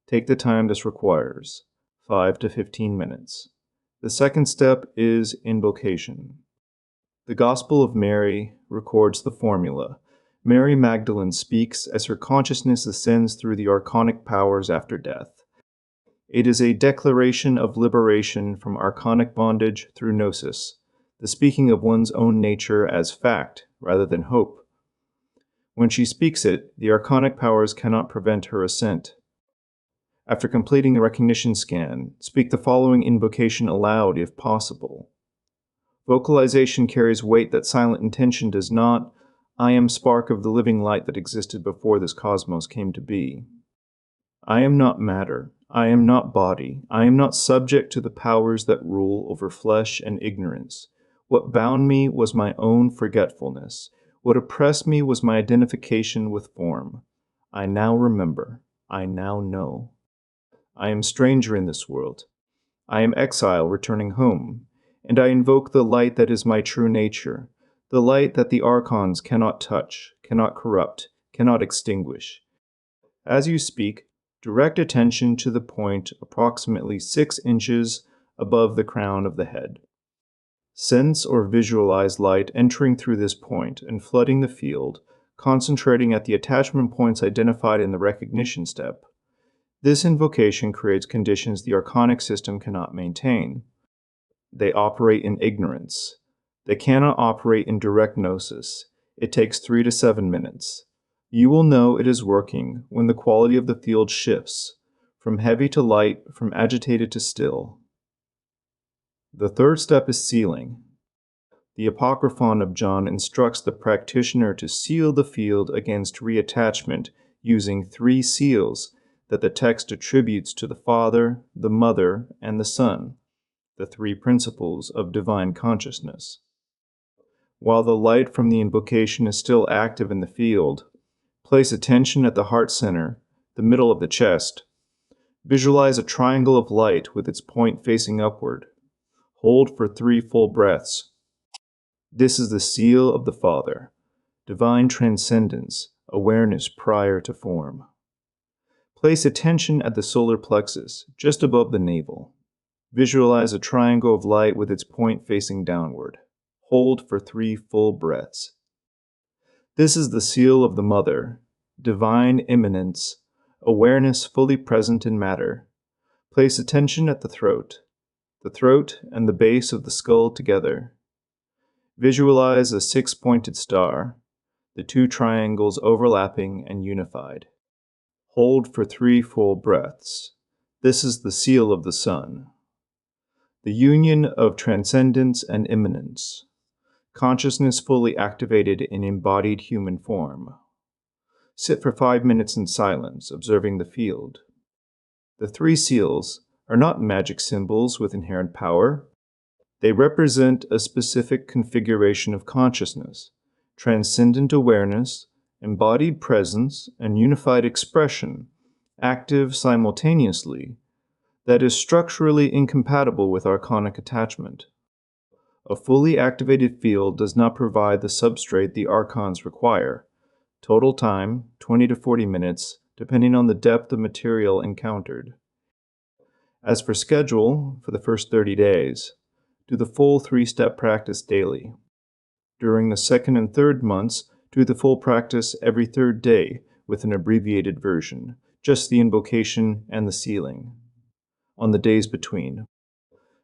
Take the time this requires, 5 to 15 minutes. The second step is invocation. The Gospel of Mary records the formula. Mary Magdalene speaks as her consciousness ascends through the archonic powers after death. It is a declaration of liberation from archonic bondage through gnosis, the speaking of one's own nature as fact rather than hope. When she speaks it, the archonic powers cannot prevent her ascent. After completing the recognition scan, speak the following invocation aloud if possible. Vocalization carries weight that silent intention does not. I am spark of the living light that existed before this cosmos came to be. I am not matter. I am not body. I am not subject to the powers that rule over flesh and ignorance. What bound me was my own forgetfulness. What oppressed me was my identification with form. I now remember. I now know. I am stranger in this world. I am exile returning home, and I invoke the light that is my true nature, the light that the archons cannot touch, cannot corrupt, cannot extinguish. As you speak, direct attention to the point approximately 6 inches above the crown of the head. Sense or visualize light entering through this point and flooding the field, concentrating at the attachment points identified in the recognition step. This invocation creates conditions the archonic system cannot maintain. They operate in ignorance. They cannot operate in direct gnosis. It takes 3 to 7 minutes. You will know it is working when the quality of the field shifts, from heavy to light, from agitated to still. The third step is sealing. The Apocryphon of John instructs the practitioner to seal the field against reattachment using 3 seals that the text attributes to the Father, the Mother, and the Son, the 3 principles of divine consciousness. While the light from the invocation is still active in the field, place attention at the heart center, the middle of the chest. Visualize a triangle of light with its point facing upward. Hold for 3 full breaths. This is the seal of the Father, divine transcendence, awareness prior to form. Place attention at the solar plexus, just above the navel. Visualize a triangle of light with its point facing downward. Hold for 3 full breaths. This is the seal of the Mother, divine immanence, awareness fully present in matter. Place attention at the throat and the base of the skull together. Visualize a 6-pointed star, the 2 triangles overlapping and unified. Hold for 3 full breaths. This is the seal of the Sun. The union of transcendence and immanence. Consciousness fully activated in embodied human form. Sit for 5 minutes in silence, observing the field. The 3 seals are not magic symbols with inherent power. They represent a specific configuration of consciousness, transcendent awareness, embodied presence, and unified expression, active simultaneously, that is structurally incompatible with archonic attachment. A fully activated field does not provide the substrate the archons require. Total time, 20 to 40 minutes, depending on the depth of material encountered. As for schedule, for the first 30 days, do the full 3-step practice daily. During the 2nd and 3rd months, do the full practice every 3rd day with an abbreviated version, just the invocation and the sealing. On the days between.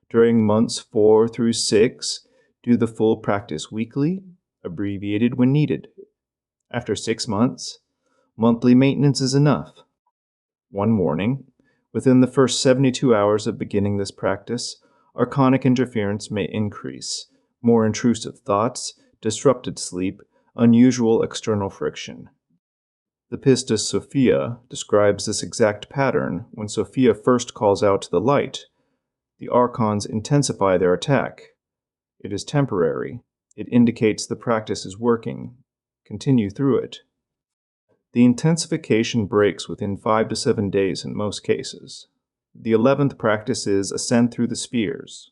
During months 4 through 6, do the full practice weekly, abbreviated when needed. After 6 months, monthly maintenance is enough. One morning, within the first 72 hours of beginning this practice, archonic interference may increase, more intrusive thoughts, disrupted sleep, unusual external friction. The Pistis Sophia describes this exact pattern when Sophia first calls out to the light. The archons intensify their attack. It is temporary. It indicates the practice is working. Continue through it. The intensification breaks within 5 to 7 days in most cases. The 11th practice is ascend through the spheres.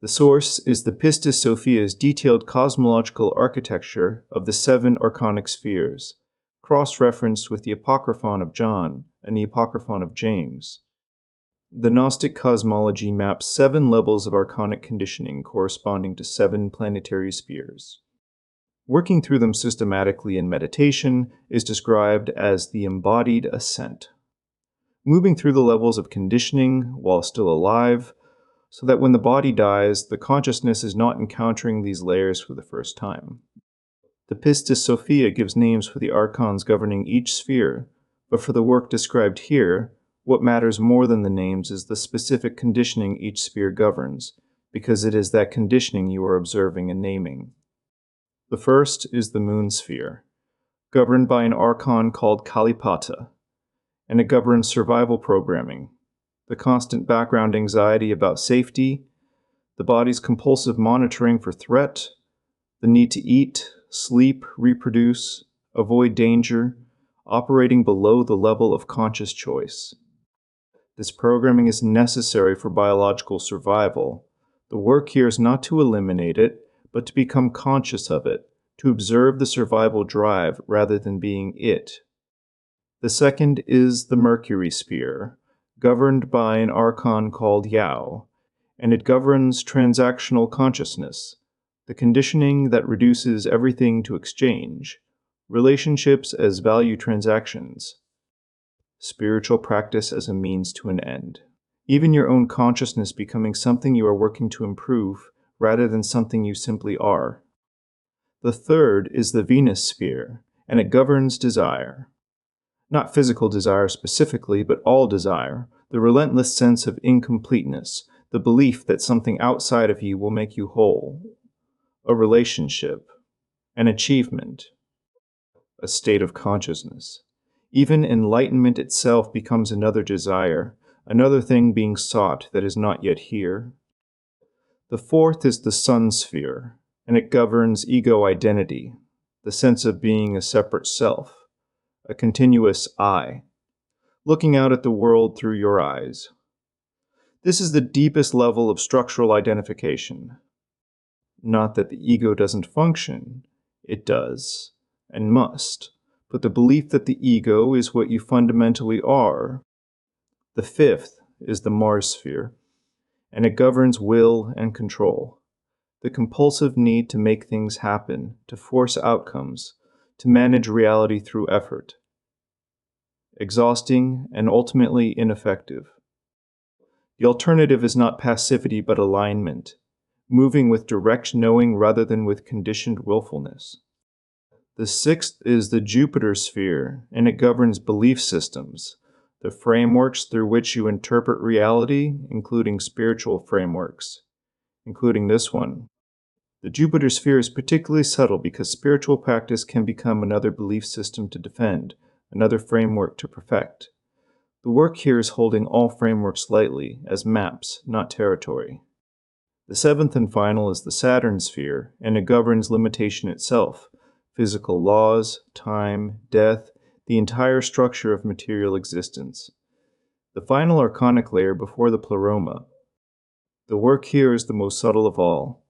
The source is the Pistis Sophia's detailed cosmological architecture of the 7 archonic spheres, cross-referenced with the Apocryphon of John and the Apocryphon of James. The Gnostic cosmology maps 7 levels of archonic conditioning corresponding to 7 planetary spheres. Working through them systematically in meditation is described as the embodied ascent. Moving through the levels of conditioning while still alive, so that when the body dies, the consciousness is not encountering these layers for the first time. The Pistis Sophia gives names for the archons governing each sphere, but for the work described here, what matters more than the names is the specific conditioning each sphere governs, because it is that conditioning you are observing and naming. The first is the moon sphere, governed by an archon called Kalipata, and it governs survival programming, the constant background anxiety about safety, the body's compulsive monitoring for threat, the need to eat, sleep, reproduce, avoid danger, operating below the level of conscious choice. This programming is necessary for biological survival. The work here is not to eliminate it, but to become conscious of it, to observe the survival drive rather than being it. The second is the Mercury sphere, governed by an archon called Yao, and it governs transactional consciousness, the conditioning that reduces everything to exchange, relationships as value transactions, spiritual practice as a means to an end. Even your own consciousness becoming something you are working to improve rather than something you simply are. The third is the Venus sphere, and it governs desire. Not physical desire specifically, but all desire, the relentless sense of incompleteness, the belief that something outside of you will make you whole, a relationship, an achievement, a state of consciousness. Even enlightenment itself becomes another desire, another thing being sought that is not yet here. The fourth is the Sun sphere, and it governs ego identity, the sense of being a separate self, a continuous I, looking out at the world through your eyes. This is the deepest level of structural identification. Not that the ego doesn't function, it does, and must, but the belief that the ego is what you fundamentally are. The fifth is the Mars sphere, and it governs will and control, the compulsive need to make things happen, to force outcomes, to manage reality through effort. Exhausting and ultimately ineffective. The alternative is not passivity but alignment, moving with direct knowing rather than with conditioned willfulness. The sixth is the Jupiter sphere, and it governs belief systems, the frameworks through which you interpret reality, including spiritual frameworks, including this one. The Jupiter sphere is particularly subtle because spiritual practice can become another belief system to defend, another framework to perfect. The work here is holding all frameworks lightly, as maps, not territory. The seventh and final is the Saturn sphere, and it governs limitation itself, physical laws, time, death, the entire structure of material existence. The final archonic layer before the pleroma. The work here is the most subtle of all,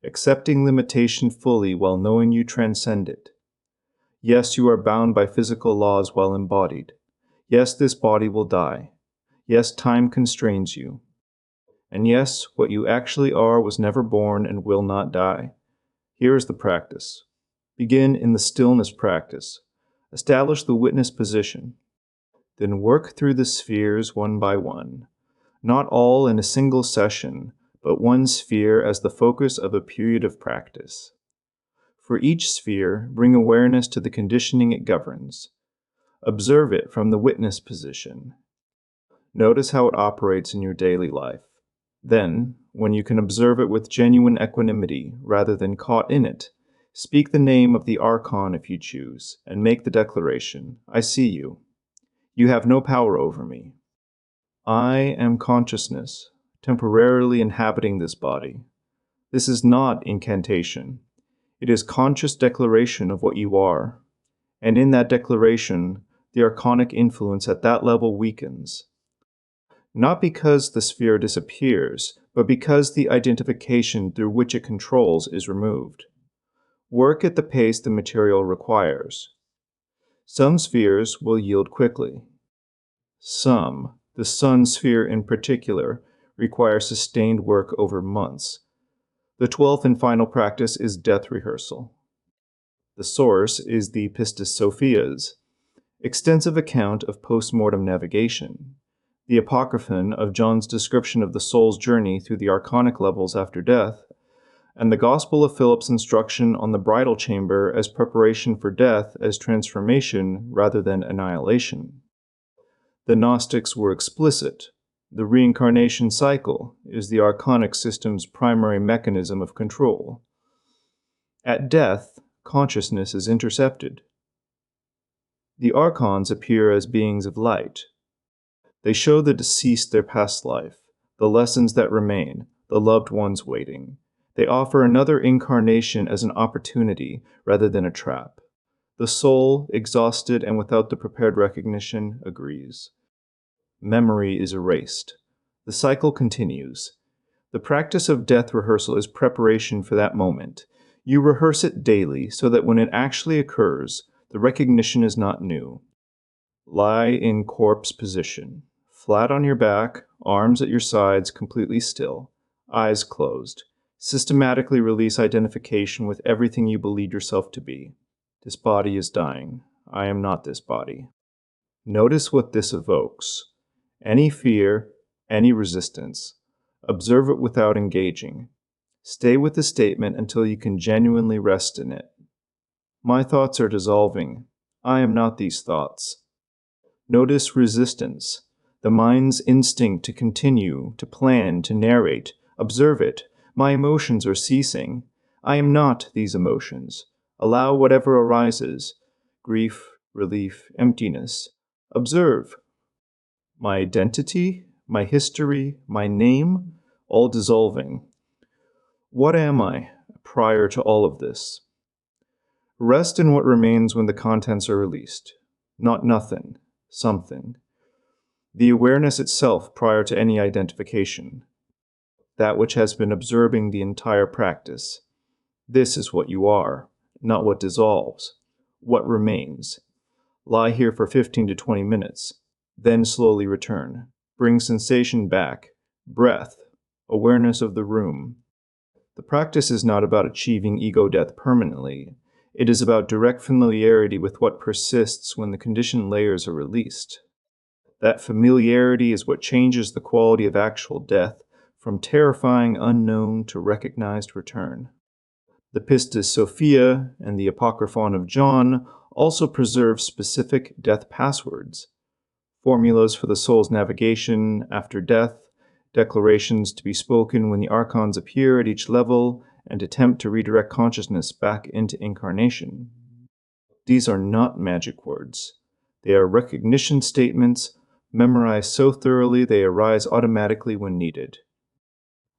accepting limitation fully while knowing you transcend it. Yes, you are bound by physical laws while embodied. Yes, this body will die. Yes, time constrains you. And yes, what you actually are was never born and will not die. Here is the practice. Begin in the stillness practice. Establish the witness position. Then work through the spheres one by one. Not all in a single session, but one sphere as the focus of a period of practice. For each sphere, bring awareness to the conditioning it governs. Observe it from the witness position. Notice how it operates in your daily life. Then, when you can observe it with genuine equanimity rather than caught in it, speak the name of the archon if you choose, and make the declaration, I see you. You have no power over me. I am consciousness, temporarily inhabiting this body. This is not incantation. It is conscious declaration of what you are. And in that declaration, the archonic influence at that level weakens. Not because the sphere disappears, but because the identification through which it controls is removed. Work at the pace the material requires. Some spheres will yield quickly. Some, the Sun sphere in particular, require sustained work over months. The 12th and final practice is death rehearsal. The source is the Pistis Sophia's extensive account of post-mortem navigation, the Apocryphon of John's description of the soul's journey through the archonic levels after death, and the Gospel of Philip's instruction on the bridal chamber as preparation for death as transformation rather than annihilation. The Gnostics were explicit. The reincarnation cycle is the archonic system's primary mechanism of control. At death, consciousness is intercepted. The archons appear as beings of light. They show the deceased their past life, the lessons that remain, the loved ones waiting. They offer another incarnation as an opportunity rather than a trap. The soul, exhausted and without the prepared recognition, agrees. Memory is erased. The cycle continues. The practice of death rehearsal is preparation for that moment. You rehearse it daily so that when it actually occurs, the recognition is not new. Lie in corpse position, flat on your back, arms at your sides, completely still. Eyes closed. Systematically release identification with everything you believe yourself to be. This body is dying. I am not this body. Notice what this evokes. Any fear, any resistance. Observe it without engaging. Stay with the statement until you can genuinely rest in it. My thoughts are dissolving. I am not these thoughts. Notice resistance, the mind's instinct to continue, to plan, to narrate. Observe it. My emotions are ceasing. I am not these emotions. Allow whatever arises. Grief, relief, emptiness. Observe. My identity, my history, my name, all dissolving. What am I prior to all of this? Rest in what remains when the contents are released. Not nothing, something. The awareness itself prior to any identification. That which has been observing the entire practice. This is what you are, not what dissolves, what remains. Lie here for 15 to 20 minutes, then slowly return. Bring sensation back, breath, awareness of the room. The practice is not about achieving ego death permanently. It is about direct familiarity with what persists when the conditioned layers are released. That familiarity is what changes the quality of actual death from terrifying unknown to recognized return. The Pistis Sophia and the Apocryphon of John also preserve specific death passwords, formulas for the soul's navigation after death, declarations to be spoken when the archons appear at each level and attempt to redirect consciousness back into incarnation. These are not magic words. They are recognition statements memorized so thoroughly they arise automatically when needed.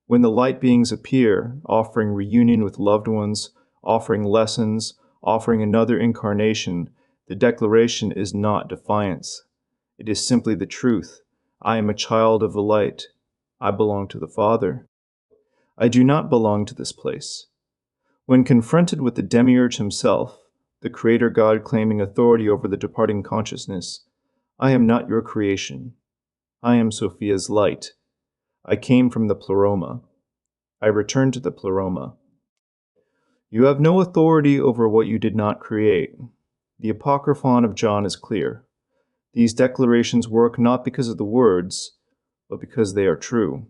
When the light beings appear, offering reunion with loved ones, offering lessons, offering another incarnation, the declaration is not defiance. It is simply the truth. I am a child of the light. I belong to the Father. I do not belong to this place. When confronted with the demiurge himself, the creator God claiming authority over the departing consciousness, I am not your creation. I am Sophia's light. I came from the pleroma. I return to the pleroma. You have no authority over what you did not create. The Apocryphon of John is clear. These declarations work not because of the words, but because they are true.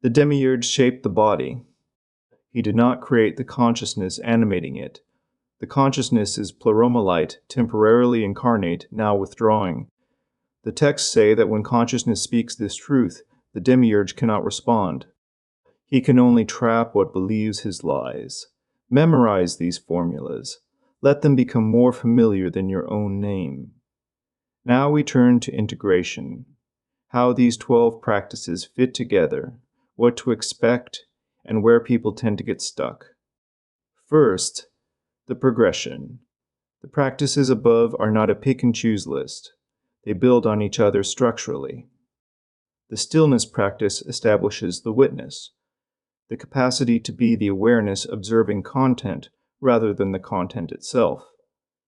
The demiurge shaped the body. He did not create the consciousness animating it. The consciousness is pleroma light, temporarily incarnate, now withdrawing. The texts say that when consciousness speaks this truth, the demiurge cannot respond. He can only trap what believes his lies. Memorize these formulas. Let them become more familiar than your own name. Now we turn to integration. How these 12 practices fit together, what to expect, and where people tend to get stuck. First, the progression. The practices above are not a pick-and-choose list. They build on each other structurally. The stillness practice establishes the witness, the capacity to be the awareness observing content rather than the content itself.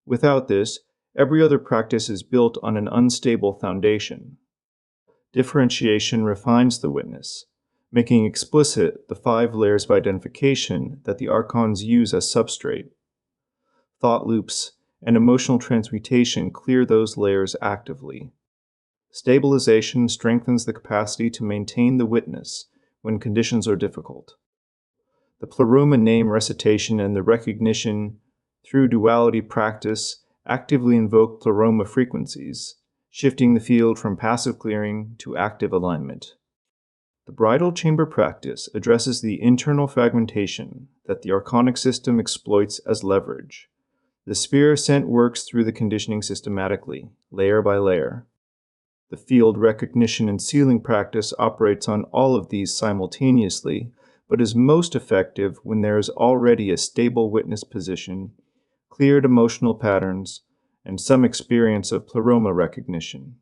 Without this, every other practice is built on an unstable foundation. Differentiation refines the witness, making explicit the 5 layers of identification that the archons use as substrate. Thought loops and emotional transmutation clear those layers actively. Stabilization strengthens the capacity to maintain the witness when conditions are difficult. The pleroma name recitation and the recognition through duality practice actively invoke pleroma frequencies, shifting the field from passive clearing to active alignment. The bridal chamber practice addresses the internal fragmentation that the archonic system exploits as leverage. The sphere ascent works through the conditioning systematically, layer by layer. The field recognition and sealing practice operates on all of these simultaneously, but is most effective when there is already a stable witness position, cleared emotional patterns, and some experience of pleroma recognition.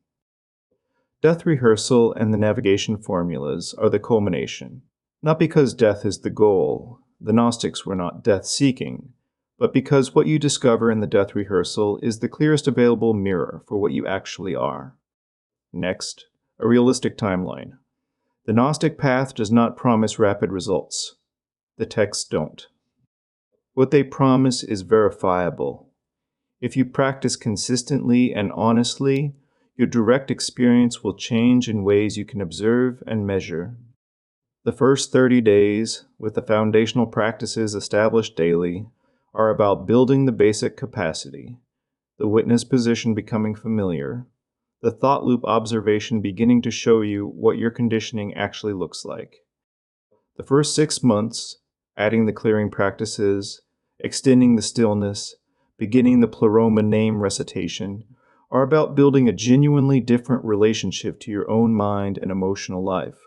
Death rehearsal and the navigation formulas are the culmination. Not because death is the goal, the Gnostics were not death-seeking, but because what you discover in the death rehearsal is the clearest available mirror for what you actually are. Next, a realistic timeline. The Gnostic path does not promise rapid results. The texts don't. What they promise is verifiable. If you practice consistently and honestly, your direct experience will change in ways you can observe and measure. The first 30 days, with the foundational practices established daily, are about building the basic capacity, the witness position becoming familiar, the thought loop observation beginning to show you what your conditioning actually looks like. The first 6 months, adding the clearing practices, extending the stillness, beginning the pleroma name recitation, are about building a genuinely different relationship to your own mind and emotional life.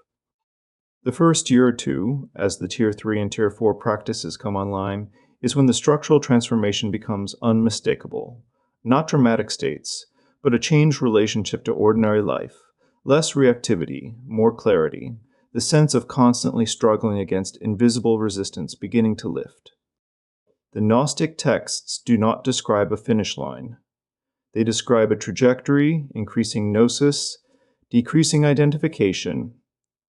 The first year or two, as the Tier 3 and Tier 4 practices come online, is when the structural transformation becomes unmistakable. Not dramatic states, but a changed relationship to ordinary life, less reactivity, more clarity, the sense of constantly struggling against invisible resistance beginning to lift. The Gnostic texts do not describe a finish line. They describe a trajectory, increasing gnosis, decreasing identification,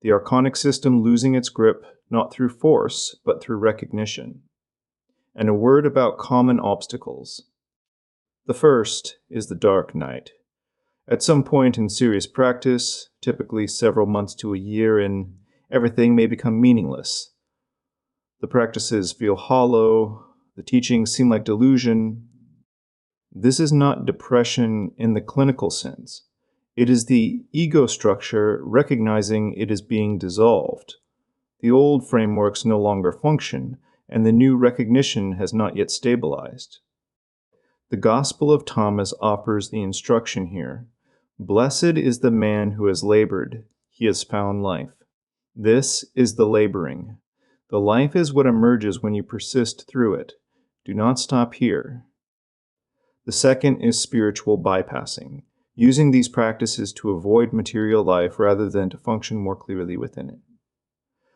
the archonic system losing its grip not through force, but through recognition. And a word about common obstacles. The first is the dark night. At some point in serious practice, typically several months to a year in, everything may become meaningless. The practices feel hollow, the teachings seem like delusion. This is not depression in the clinical sense. It is the ego structure recognizing it is being dissolved. The old frameworks no longer function, and the new recognition has not yet stabilized. The Gospel of Thomas offers the instruction here. Blessed is the man who has labored, he has found life. This is the laboring. The life is what emerges when you persist through it. Do not stop here. The second is spiritual bypassing, using these practices to avoid material life rather than to function more clearly within it.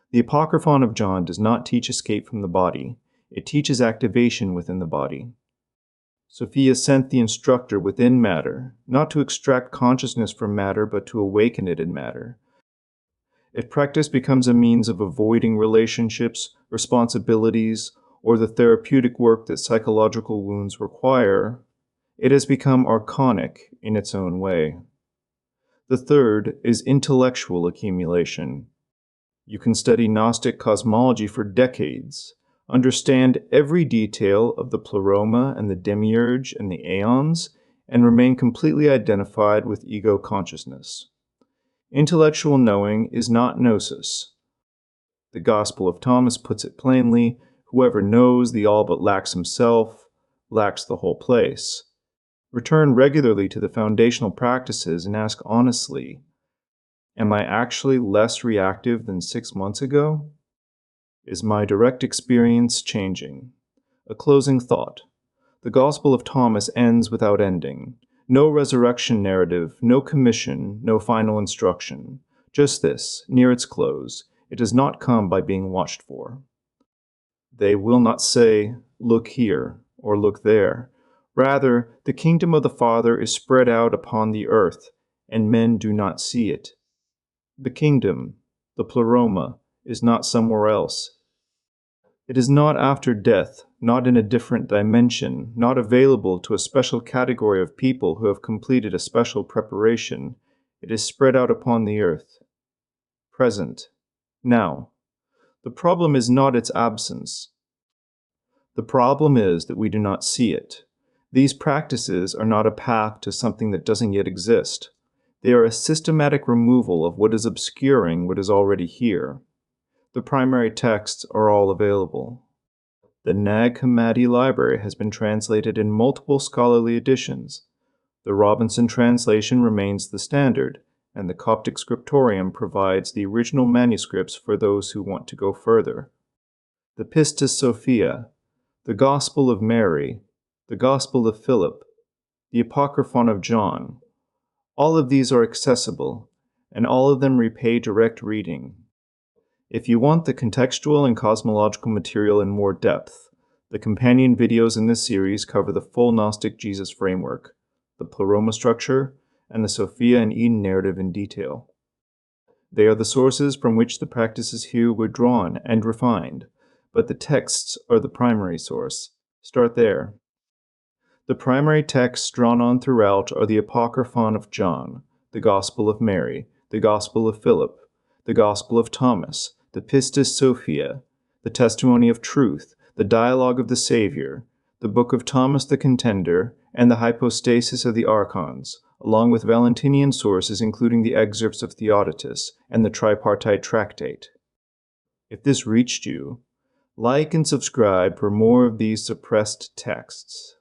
The Apocryphon of John does not teach escape from the body. It teaches activation within the body. Sophia sent the instructor within matter, not to extract consciousness from matter, but to awaken it in matter. If practice becomes a means of avoiding relationships, responsibilities, or the therapeutic work that psychological wounds require, it has become archonic in its own way. The third is intellectual accumulation. You can study Gnostic cosmology for decades, understand every detail of the pleroma and the demiurge and the aeons, and remain completely identified with ego consciousness. Intellectual knowing is not gnosis. The Gospel of Thomas puts it plainly, whoever knows the all but lacks himself, lacks the whole place. Return regularly to the foundational practices and ask honestly, am I actually less reactive than 6 months ago? Is my direct experience changing? A closing thought. The Gospel of Thomas ends without ending. No resurrection narrative, no commission, no final instruction. Just this, near its close, it does not come by being watched for. They will not say, look here, or look there. Rather, the kingdom of the Father is spread out upon the earth, and men do not see it. The kingdom, the pleroma, is not somewhere else. It is not after death, not in a different dimension, not available to a special category of people who have completed a special preparation. It is spread out upon the earth. Present. Now. The problem is not its absence. The problem is that we do not see it. These practices are not a path to something that doesn't yet exist. They are a systematic removal of what is obscuring what is already here. The primary texts are all available. The Nag Hammadi library has been translated in multiple scholarly editions. The Robinson translation remains the standard, and the Coptic scriptorium provides the original manuscripts for those who want to go further. The Pistis Sophia, the Gospel of Mary, the Gospel of Philip, the Apocryphon of John, all of these are accessible, and all of them repay direct reading. If you want the contextual and cosmological material in more depth, the companion videos in this series cover the full Gnostic Jesus framework, the pleroma structure, and the Sophia and Eden narrative in detail. They are the sources from which the practices here were drawn and refined, but the texts are the primary source. Start there. The primary texts drawn on throughout are the Apocryphon of John, the Gospel of Mary, the Gospel of Philip, the Gospel of Thomas, the Pistis Sophia, the Testimony of Truth, the Dialogue of the Savior, the Book of Thomas the Contender, and the Hypostasis of the Archons, along with Valentinian sources including the excerpts of Theodotus and the Tripartite Tractate. If this reached you, like and subscribe for more of these suppressed texts.